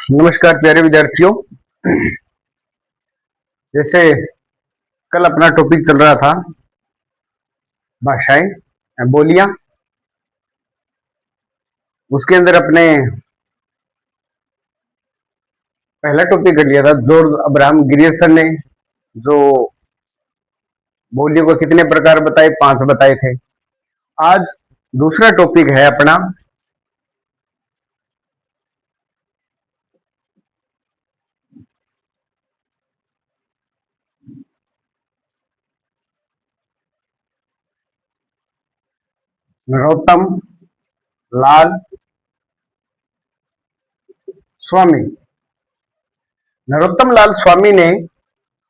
नमस्कार प्यारे विद्यार्थियों। जैसे कल अपना टॉपिक चल रहा था भाषाएं बोलियां, उसके अंदर अपने पहला टॉपिक कर लिया था जॉर्ज अब्राहम ग्रियर्सन ने, जो बोलियों को कितने प्रकार बताए, 5 बताए थे। आज दूसरा टॉपिक है अपना नरोत्तम लाल स्वामी। नरोत्तम लाल स्वामी ने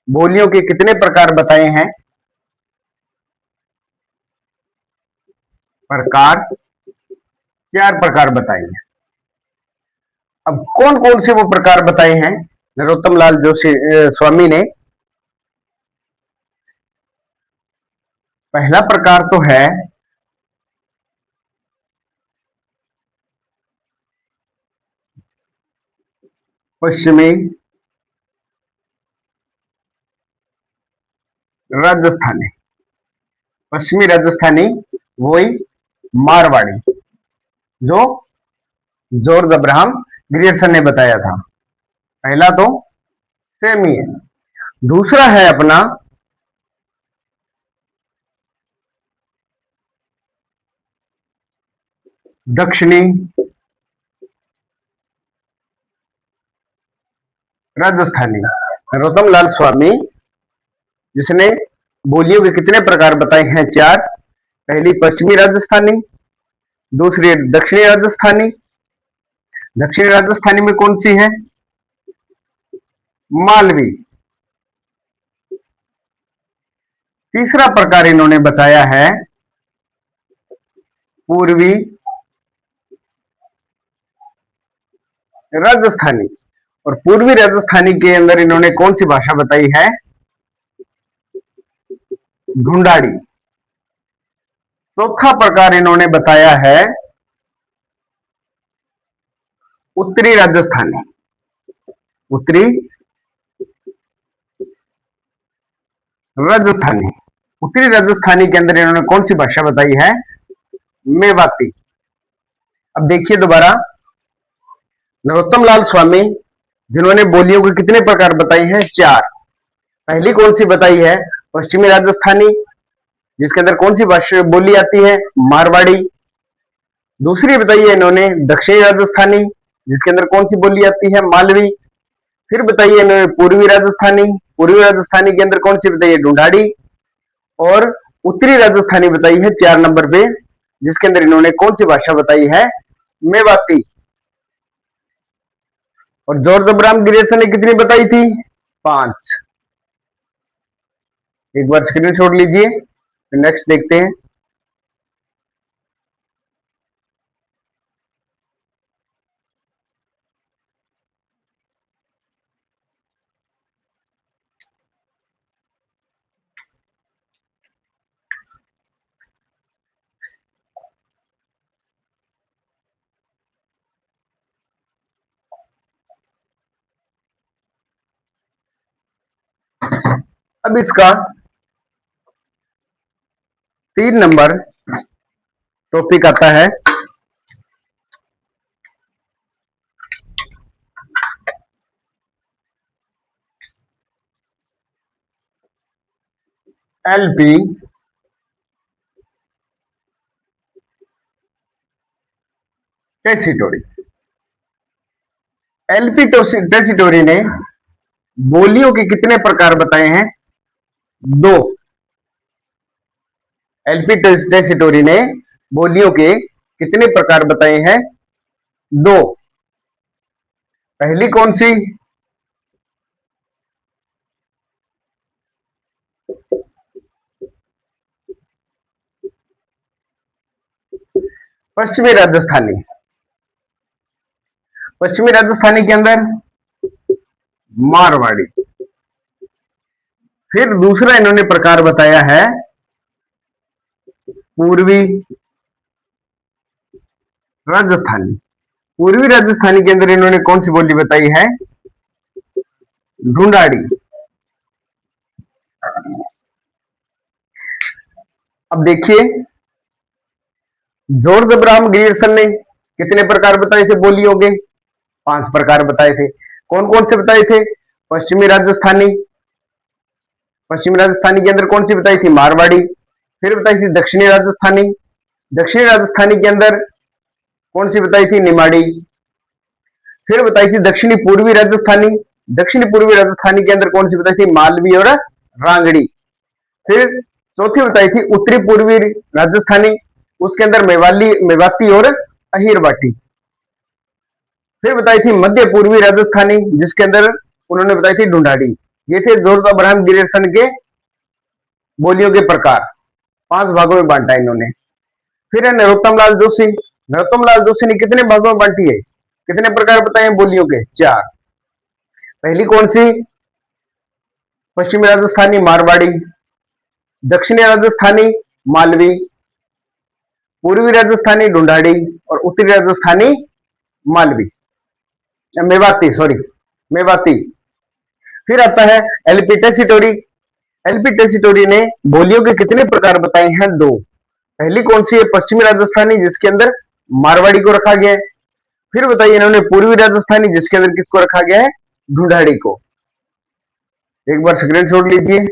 बोलियों के कितने प्रकार बताए हैं? प्रकार 4 प्रकार बताए हैं। अब कौन कौन से वो प्रकार बताए हैं नरोत्तम लाल जोशी स्वामी ने? पहला प्रकार तो है पश्चिमी राजस्थानी। पश्चिमी राजस्थानी वही मारवाड़ी, जो जॉर्ज अब्राहम ग्रियर्सन ने बताया था। पहला तो सेम ही है। दूसरा है अपना दक्षिणी राजस्थानी। नरोत्तम लाल स्वामी, जिसने बोलियों के कितने प्रकार बताए हैं? 4। पहली पश्चिमी राजस्थानी, दूसरी दक्षिणी राजस्थानी। दक्षिणी राजस्थानी में कौन सी है? मालवी। तीसरा प्रकार इन्होंने बताया है पूर्वी राजस्थानी। और पूर्वी राजस्थानी के अंदर इन्होंने कौन सी भाषा बताई है? ढूंढाड़ी। चौथा प्रकार इन्होंने बताया है उत्तरी राजस्थानी। उत्तरी राजस्थानी। उत्तरी राजस्थानी के अंदर इन्होंने कौन सी भाषा बताई है? मेवाती। अब देखिए दोबारा, नरोत्तम लाल स्वामी, जिन्होंने बोलियों के कितने प्रकार बताए हैं? 4। पहली कौन सी बताई है? पश्चिमी राजस्थानी, जिसके अंदर कौन सी भाषा बोली आती है? मारवाड़ी। दूसरी बताई है इन्होंने दक्षिणी राजस्थानी, जिसके अंदर कौन सी बोली आती है? मालवी। फिर बताइए इन्होंने पूर्वी राजस्थानी। पूर्वी राजस्थानी के अंदर कौन सी बताई है? ढूंढाड़ी। और उत्तरी राजस्थानी बताई है 4 नंबर पे, जिसके अंदर इन्होंने कौन सी भाषा बताई है? मेवाती। और जॉर्ज अब्राहम ग्रियर्सन ने कितनी बताई थी? 5। एक बार स्क्रीनशॉट लीजिए, नेक्स्ट देखते हैं। अब इसका 3 नंबर टॉपिक आता है एलपी टेसिटोरी। एलपी टेसिटोरी ने बोलियों के कितने प्रकार बताए हैं? 2। एलपी टेसिटोरी ने बोलियों के कितने प्रकार बताए हैं? 2। पहली कौन सी? पश्चिमी राजस्थानी। पश्चिमी राजस्थानी के अंदर मारवाड़ी। फिर दूसरा इन्होंने प्रकार बताया है पूर्वी राजस्थानी। पूर्वी राजस्थानी के अंदर इन्होंने कौन सी बोली बताई है? ढूंढाड़ी। अब देखिए, जॉर्ज अब्राहम ग्रियर्सन ने कितने प्रकार बताए थे बोलियों के? 5 प्रकार बताए थे। कौन कौन से बताए थे? पश्चिमी राजस्थानी, पश्चिमी राजस्थानी के अंदर कौन सी बताई थी? मारवाड़ी। फिर बताई थी दक्षिणी राजस्थानी, दक्षिणी राजस्थानी के अंदर कौन सी बताई थी? निमाड़ी। फिर बताई थी दक्षिणी पूर्वी राजस्थानी, दक्षिणी पूर्वी राजस्थानी के अंदर कौन सी बताई थी? मालवी और रांगड़ी। फिर चौथी बताई थी उत्तरी पूर्वी राजस्थानी, उसके अंदर मेवाती और अहीरवाटी। फिर बताई थी मध्य पूर्वी राजस्थानी, जिसके अंदर उन्होंने बताई थी ढूंढाड़ी। ये थे जॉर्ज अब्राहम ग्रियर्सन के बोलियों के प्रकार। 5 भागों में बांटा इन्होंने। फिर है नरोत्तम लाल जोशी। नरोत्तम लाल जोशी ने कितने भागों में बांटी है? कितने प्रकार बताए हैं बोलियों के? 4। पहली कौन सी? पश्चिमी राजस्थानी मारवाड़ी, दक्षिणी राजस्थानी मालवी, पूर्वी राजस्थानी ढूंढाड़ी और उत्तरी राजस्थानी मालवी, मेवाती, सॉरी, मेवाती। फिर आता है एलपी टेसिटोरी। एलपी टेसिटोरी ने बोलियों के कितने प्रकार बताए हैं? 2। पहली कौन सी है? पश्चिमी राजस्थानी, जिसके अंदर मारवाड़ी को रखा गया है। फिर बताइए इन्होंने पूर्वी राजस्थानी, जिसके अंदर किसको रखा गया है? ढूंढाड़ी को। एक बार स्क्रीन शॉट लीजिए।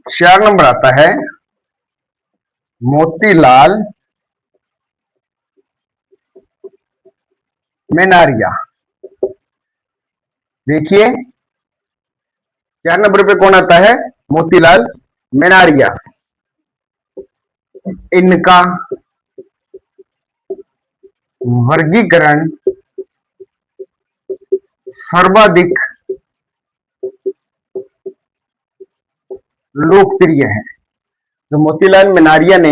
चार नंबर आता है मोतीलाल मेनारिया। देखिए, 4 नंबर पे कौन आता है? मोतीलाल मेनारिया। इनका वर्गीकरण सर्वाधिक लोकप्रिय है। जो मोतीलाल मेनारिया ने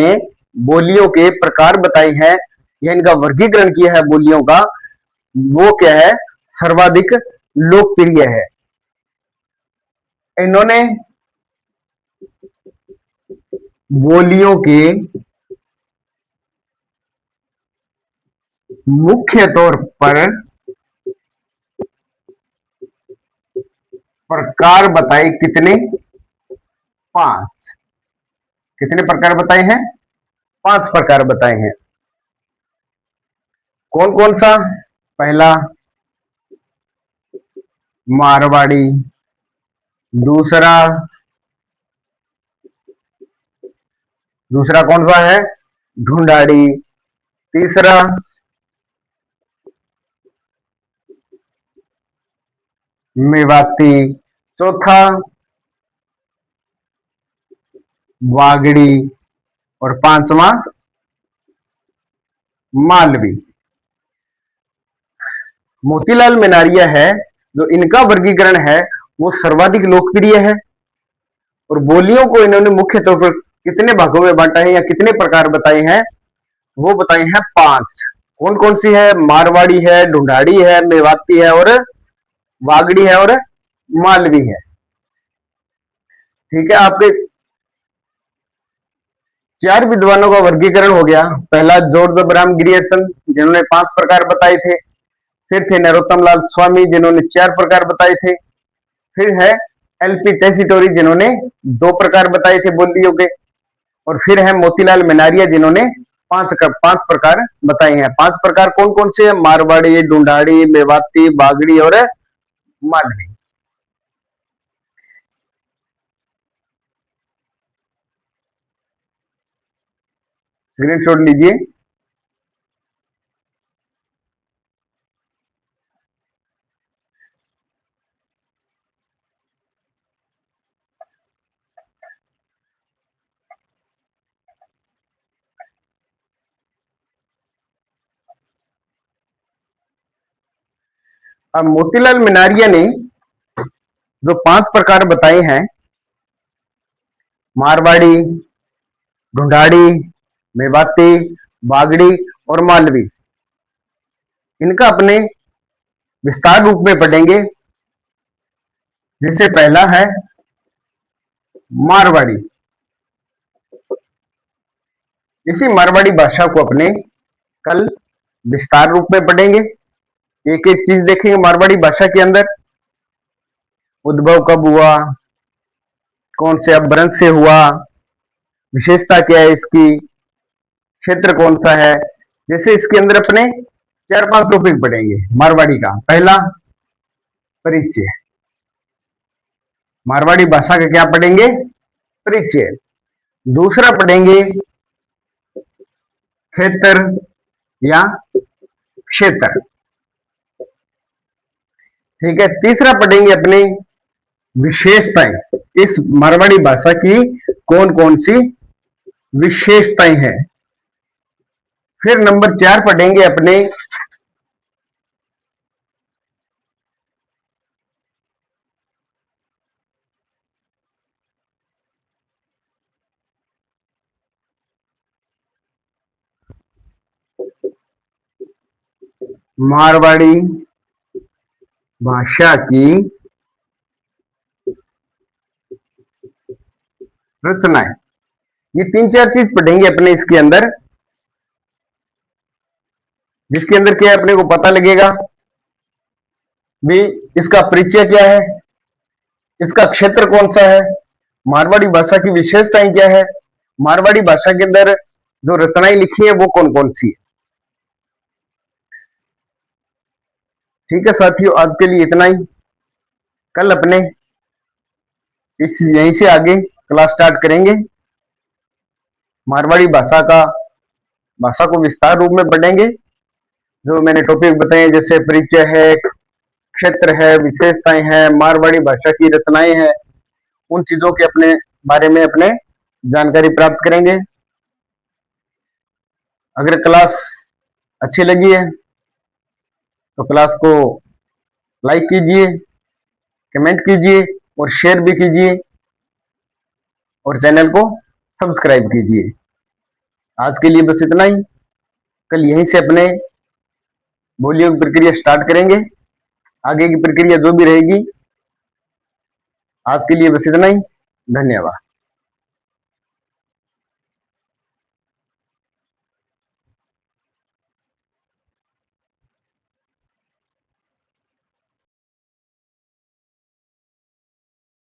बोलियों के प्रकार बताए हैं या इनका वर्गीकरण किया है बोलियों का, वो क्या है? सर्वाधिक लोकप्रिय है। इन्होंने बोलियों के मुख्य तौर पर प्रकार बताए कितने? 5। कितने प्रकार बताए हैं? 5 प्रकार बताए हैं। कौन कौन सा? पहला मारवाड़ी, दूसरा दूसरा कौन सा है? ढूंढाड़ी, तीसरा मेवाती, चौथा वागड़ी और पांचवा मालवी। मोतीलाल मेनारिया है जो इनका वर्गीकरण है वो सर्वाधिक लोकप्रिय है। और बोलियों को इन्होंने मुख्य तौर पर कितने भागों में बांटा है या कितने प्रकार बताए हैं? वो बताए हैं 5। कौन कौन सी है? मारवाड़ी है, ढूंढाड़ी है, मेवाती है और वागड़ी है और मालवी है। ठीक है, आपके 4 विद्वानों का वर्गीकरण हो गया। पहला जॉर्ज अब्राहम ग्रियर्सन, जिन्होंने 5 प्रकार बताए थे। फिर थे नरोत्तम लाल स्वामी, जिन्होंने 4 प्रकार बताए थे। फिर है एलपी टेसिटोरी, जिन्होंने 2 प्रकार बताए थे बोलियों के। और फिर है मोतीलाल मेनारिया, जिन्होंने 5 प्रकार बताए हैं। 5 प्रकार कौन कौन से हैं? मारवाड़ी, ढूंढाड़ी, मेवाती, बागड़ी और मालवी। स्क्रीनशॉट लीजिए। अब मोतीलाल मिनारिया ने जो 5 प्रकार बताए हैं, मारवाड़ी, ढूंढाड़ी, मेवाती, बागड़ी और मालवी, इनका अपने विस्तार रूप में पढ़ेंगे। जिससे पहला है मारवाड़ी। इसी मारवाड़ी भाषा को अपने कल विस्तार रूप में पढ़ेंगे। एक एक चीज देखेंगे मारवाड़ी भाषा के अंदर। उद्भव कब हुआ, कौन से अपभ्रंश से हुआ, विशेषता क्या है इसकी, क्षेत्र कौन सा है। जैसे इसके अंदर अपने 4-5 टॉपिक पढ़ेंगे मारवाड़ी का। पहला, परिचय। मारवाड़ी भाषा का क्या पढ़ेंगे? परिचय। दूसरा पढ़ेंगे क्षेत्र या क्षेत्र। ठीक है। तीसरा पढ़ेंगे अपने विशेषताएं। इस मारवाड़ी भाषा की कौन कौन सी विशेषताएं हैं। फिर नंबर 4 पढ़ेंगे अपने मारवाड़ी भाषा की रचनाएं। ये 3-4 चीज पढ़ेंगे अपने इसके अंदर, जिसके अंदर क्या है अपने को पता लगेगा भी इसका परिचय क्या है, इसका क्षेत्र कौन सा है, मारवाड़ी भाषा की विशेषताएं क्या है, मारवाड़ी भाषा के अंदर जो रचनाएं लिखी है वो कौन कौन सी है। ठीक है साथियों, आज के लिए इतना ही। कल अपने इस यहीं से आगे क्लास स्टार्ट करेंगे। मारवाड़ी भाषा को विस्तार रूप में पढ़ेंगे। जो मैंने टॉपिक बताए जैसे परिचय है, क्षेत्र है, विशेषताएं हैं, मारवाड़ी भाषा की रचनाएं हैं, उन चीजों के अपने बारे में अपने जानकारी प्राप्त करेंगे। अगर क्लास अच्छी लगी है तो क्लास को लाइक कीजिए, कमेंट कीजिए और शेयर भी कीजिए और चैनल को सब्सक्राइब कीजिए। आज के लिए बस इतना ही। कल यहीं से अपने बोलियों की प्रक्रिया स्टार्ट करेंगे। आगे की प्रक्रिया जो भी रहेगी। आज के लिए बस इतना ही। धन्यवाद।